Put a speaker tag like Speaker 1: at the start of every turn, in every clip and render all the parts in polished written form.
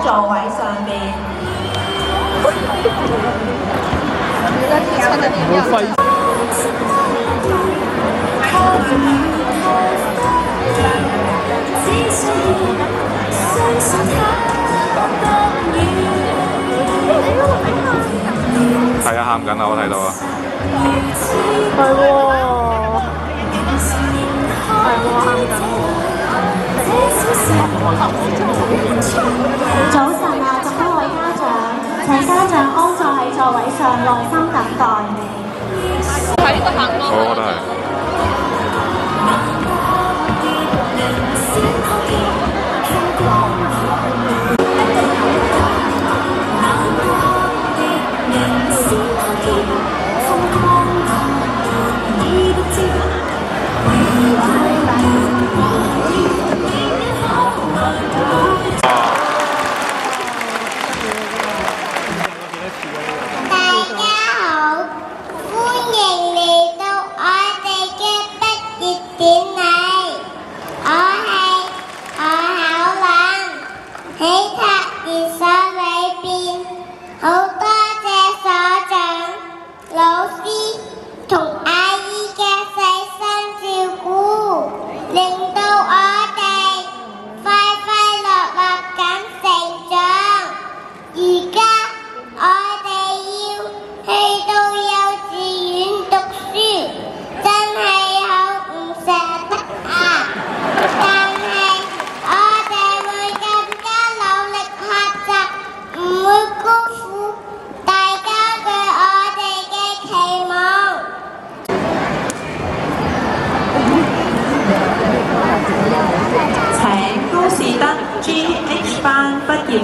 Speaker 1: 座位上面。
Speaker 2: 係啊，喊緊啊！我睇到啊。
Speaker 3: 係喎，喊緊。
Speaker 4: 早晨啊，咁多位家長，請家長安坐喺座位上，耐心等待。
Speaker 2: 我覺得係。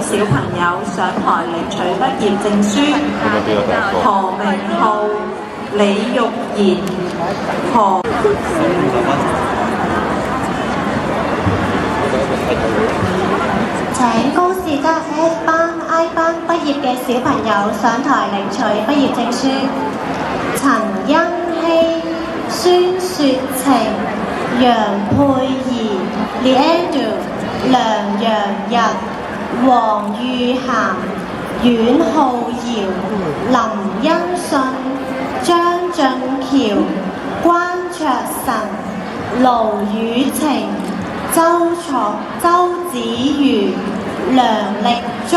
Speaker 1: 小朋友上台領取畢業證書。何明浩、李玉賢、
Speaker 4: 請高士德 F 班、I 班畢業嘅小朋友上台領取畢業證書。陳欣希、孫雪晴、楊佩儀、Leandro、梁楊日、黃玉涵、阮浩瑤、林欣信、張俊橋、關卓晨、盧雨晴、周子瑜、梁力忠、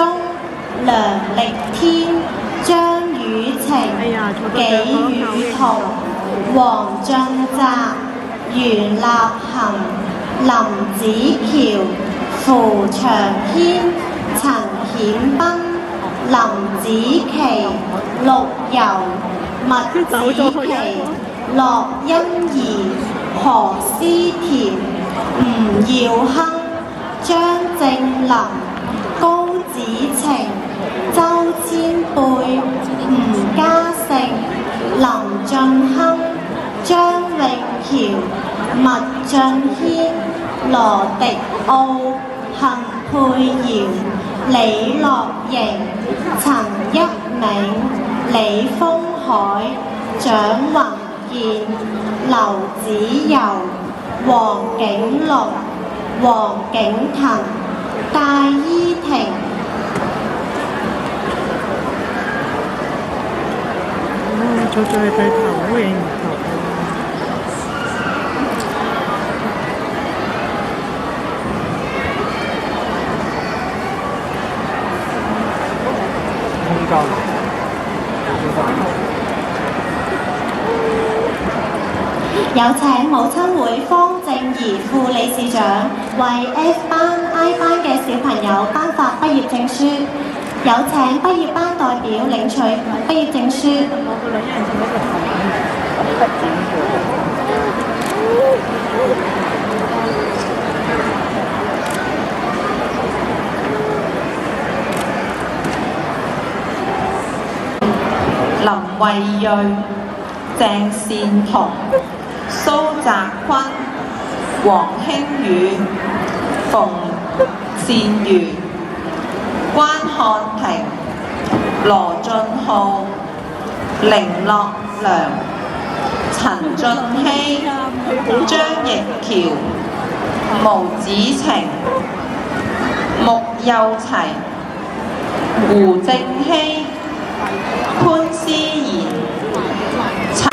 Speaker 4: 梁力天、張雨晴、紀雨彤、黃俊澤、袁立恒、林子喬、符長軒、陳顯斌、林子琪、陸游、麥子琪、樂欣怡、何思甜、吳耀亨、張正林、高子晴、周千貝、吳嘉誠、林俊亨、張永橋、麥俊軒、羅迪奧、陳佩瑤、李樂瑩、陳一鳴、李峰海、蔣宏健、劉子柔、黃景龍、黃景騰、戴依婷。
Speaker 3: 再睇投影
Speaker 4: 有請母親會方正儀副理事長為 F 班、I 班嘅小朋友頒發畢業證書。有請畢業班代表領取畢業證書。
Speaker 1: 林慧睿、鄭善彤、蘇澤坤、黃興宇、馮善瑜、關漢庭、羅俊浩、凌樂良、陳俊熙、張逸喬、毛子晴、穆幼齊、胡正熙、潘思妍、陳